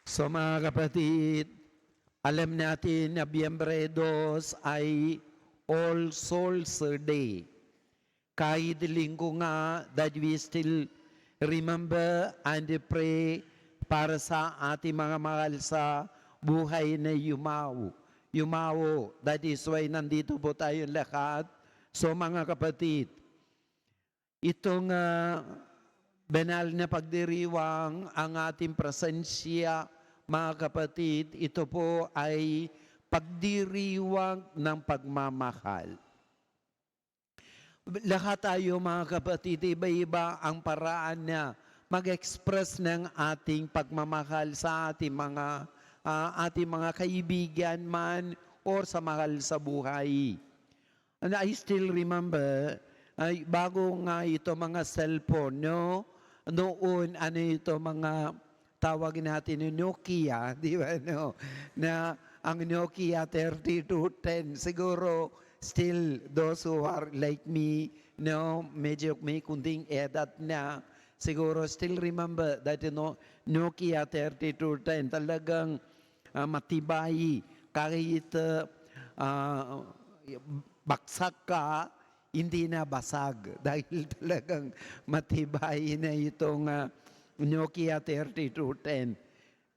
So mga kapatid, alam natin na Biyembre 2 ay All Souls Day. Kahit linggo nga that we still remember and pray para sa ating mga mahal sa buhay na yumaw. Yumawo. That is why nandito po tayong lahat. So mga kapatid, itong banal na pagdiriwang ang ating presensya, mga kapatid, ito po ay pagdiriwang ng pagmamahal. Lahat tayo mga kapatid, iba-iba ang paraan na mag-express ng ating pagmamahal sa ating mga kaibigan man or sa mahal sa buhay. And I still remember, bago nga ito mga cellphone, no? Noon, ito mga tawag natin Nokia, di ba, no? Na ang Nokia 3210, siguro still those who are like me, no, medyo may kunting edad na, siguro still remember that Nokia 3210, talagang matibay, kahit baksak ka, hindi na basag dahil talagang matibay na itong Nokia 3210.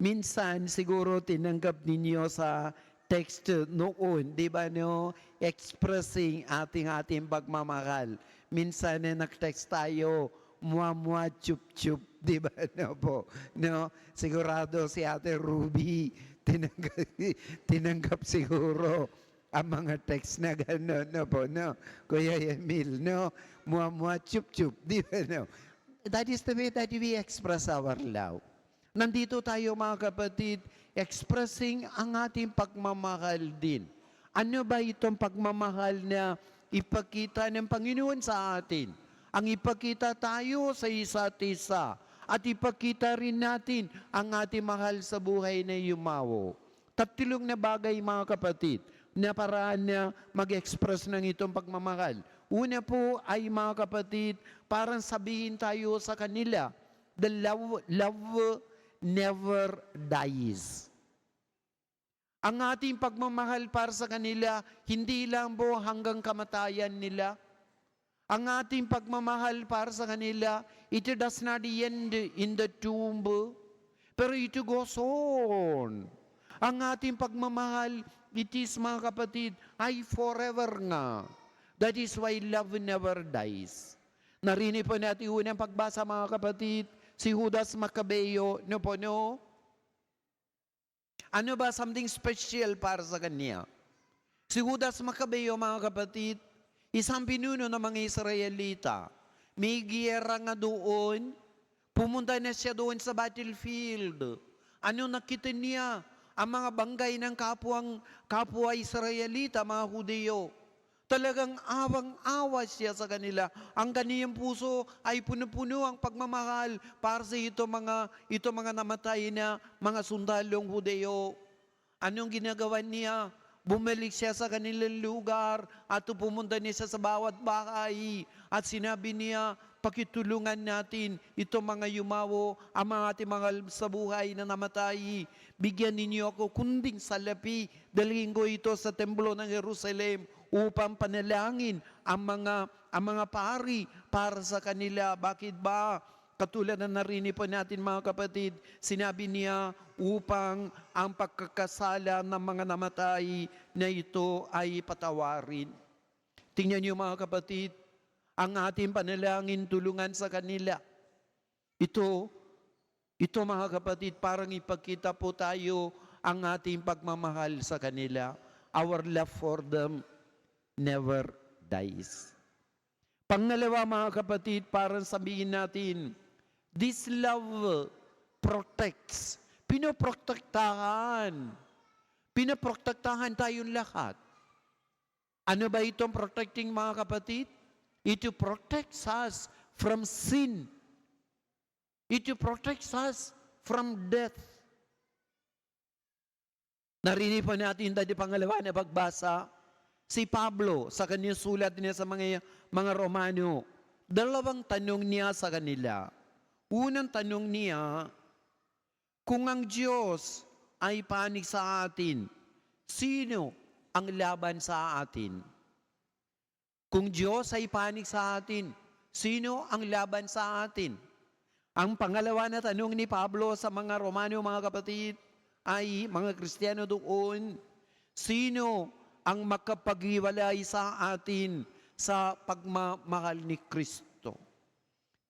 Minsan siguro tinanggap ninyo sa text noon, di ba, no? Expressing ating pagmamahal. Minsan nag-text tayo, muwa chup-chup, di ba, no po? No? Sigurado si Ate Ruby, tinanggap siguro ang mga text na gano'n, no po, no? Kuya Emil, no? Muwa chup-chup, di ba, no? That is the way that we express our love. Nandito tayo mga kapatid, expressing ang ating pagmamahal din. Ano ba itong pagmamahal na ipakita ng Panginoon sa atin? Ang ipakita tayo sa isa't isa at ipakita rin natin ang ating mahal sa buhay na yumawo. Tatlong na bagay mga kapatid na paraan na mag-express ng itong pagmamahal. Una po ay mga kapatid, parang sabihin tayo sa kanila, the love never dies. Ang ating pagmamahal para sa kanila, hindi lang po hanggang kamatayan nila. Ang ating pagmamahal para sa kanila, it does not end in the tomb, pero it goes on. Ang ating pagmamahal, it is mga kapatid, ay forever nga. That is why love never dies. Narinig po natin unang pagbasa mga kapatid, si Judas Maccabeo, no po, no? Ano ba something special para sa kanya? Si Judas Maccabeo mga kapatid, isang pinuno ng mga Israelita. May giyera nga doon, pumunta na siya doon sa battlefield. Ano nakita niya? Ang mga banggay ng kapwa Israelita, mga Hudyo. Talagang awang-awa siya sa kanila. Ang kaniyang puso ay puno-puno ang pagmamahal para sa ito mga namatay na mga sundalong Hudyo. Anong ginagawa niya? Bumalik siya sa kanilang lugar at pumunta niya sa bawat bahay at sinabi niya, pakitulungan natin itong mga yumawo, ang mga ating mga sa buhay na namatay. Bigyan ninyo ako kunding salapi, dalhin ko ito sa templo ng Jerusalem upang panalangin ang mga pari para sa kanila. Bakit ba? Katulad na narinig po natin mga kapatid, sinabi niya upang ang pagkakasala ng mga namatay na ito ay patawarin. Tingnan niyo mga kapatid, ang ating panalangin tulungan sa kanila. Ito mga kapatid, parang ipakita po tayo ang ating pagmamahal sa kanila. Our love for them never dies. Pangalawa mga kapatid, parang sabihin natin, this love protects. Pinoprotektahan. Pinoprotektahan tayong lahat. Ano ba itong protecting mga kapatid? It protects us from sin. It protects us from death. Narinig po natin dahil pangalawa na pagbasa, si Pablo sa kanyang sulat niya sa mga Romano, dalawang tanong niya sa kanila. Unang tanong niya, Kung ang Diyos ay panig sa atin, sino ang laban sa atin? Kung Diyos ay panig sa atin, sino ang laban sa atin? Ang pangalawa na tanong ni Pablo sa mga Romano, mga kapatid, ay mga Kristiyano doon, sino ang makapaghiwalay sa atin sa pagmamahal ni Kristo?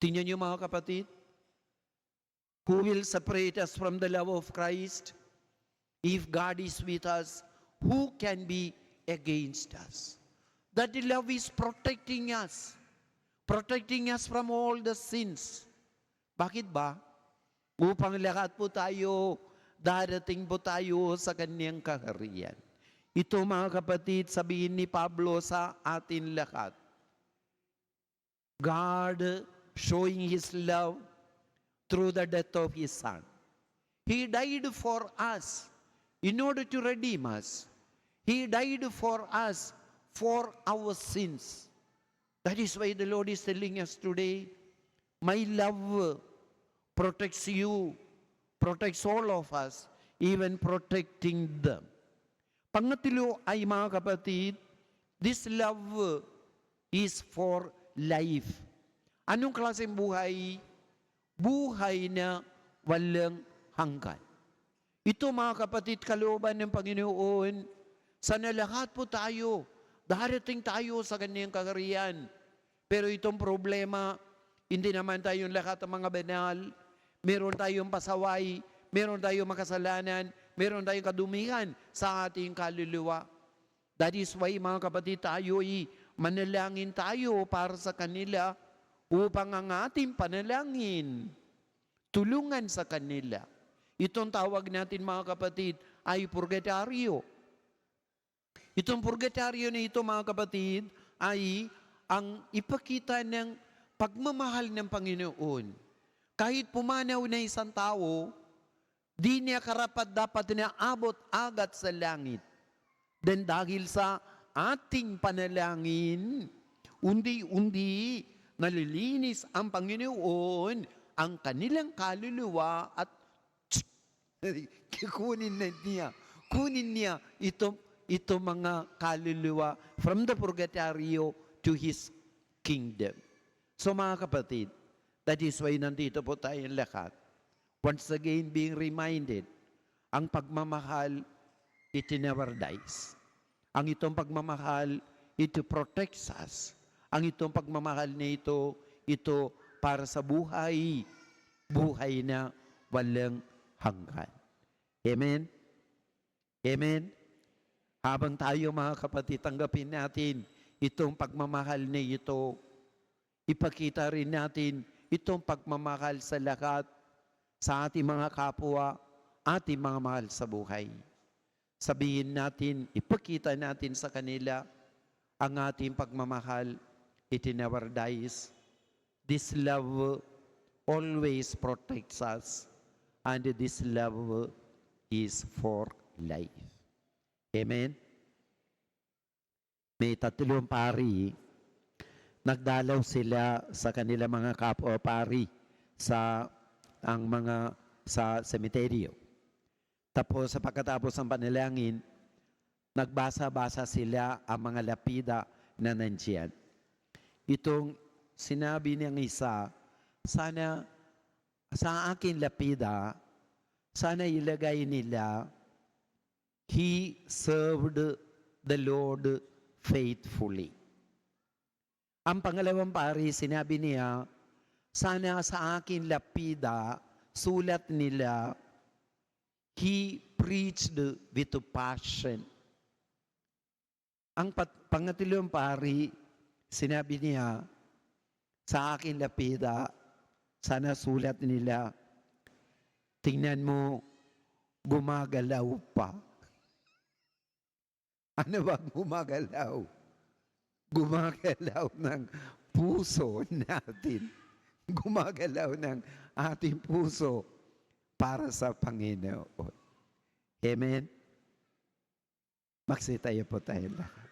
Tingnan niyo mga kapatid, who will separate us from the love of Christ? If God is with us, who can be against us? That the love is protecting us from all the sins. Bakit ba? Upang lahat po tayo, darating po tayo sa kanyang kaharian. Ito mga kapatid, sabihin ni Pablo sa atin lahat. God showing His love through the death of His Son. He died for us in order to redeem us. He died for us for our sins. That is why the Lord is telling us today, my love protects you, protects all of us, even protecting them. Pangatlo ay mga kapatid, this love is for life. Anong klaseng buhay? Buhay na walang hanggan. Ito mga kapatid, kalooban ng Panginoon, sana lahat po tayo, darating tayo sa kanyang kaharian. Pero itong problema, hindi naman tayong lahat ng mga banal, meron tayong pasaway, meron tayong makasalanan, meron tayong kadumihan sa ating kaluluwa. That is why mga kapatid, tayo'y manalangin tayo para sa kanila upang ang ating panalangin tulungan sa kanila. Itong tawag natin mga kapatid ay purgatorio. Itong purgatorio na ito mga kapatid ay ang ipakita ng pagmamahal ng Panginoon. Kahit pumanaw na isang tao, di niya karapat-dapat na abot agad sa langit. Then dahil sa ating panalangin, undi-undi nalilinis ang Panginoon ang kanilang kaluluwa at kunin niya ito mga kaluluwa from the purgatorio to His kingdom. So mga kapatid, that is why nandito po tayong lahat. Once again, being reminded, ang pagmamahal, it never dies. Ang itong pagmamahal, it protects us. Ang itong pagmamahal na ito para sa buhay na walang hanggan. Amen? Amen? Habang tayo mga kapatid, tanggapin natin itong pagmamahal na ito, ipakita rin natin itong pagmamahal sa lahat, sa ating mga kapwa, ating mga mahal sa buhay. Sabihin natin, ipakita natin sa kanila ang ating pagmamahal, it never dies. This love always protects us, and this love is for life. Amen? May 3 pari, nagdalaw sila sa kanila mga kapwa pari sa sementeryo. Tapos sa pagkatapos ng panalangin, nagbasa-basa sila ang mga lapida na nandiyan. Itong sinabi niyang isa, sana sa akin lapida, sana ilagay nila, he served the Lord faithfully. Ang pangalawang pari, sinabi niya, sana sa akin lapida, sulat nila, he preached with passion. Ang pangatlong pari, sinabi niya, sa akin lapida, sana sulat nila, tingnan mo, gumagalaw pa. Ano ba gumagalaw? Gumagalaw ng puso natin. Gumagalaw ng ating puso para sa Panginoon. Amen? Magsitayo po tayo lahat.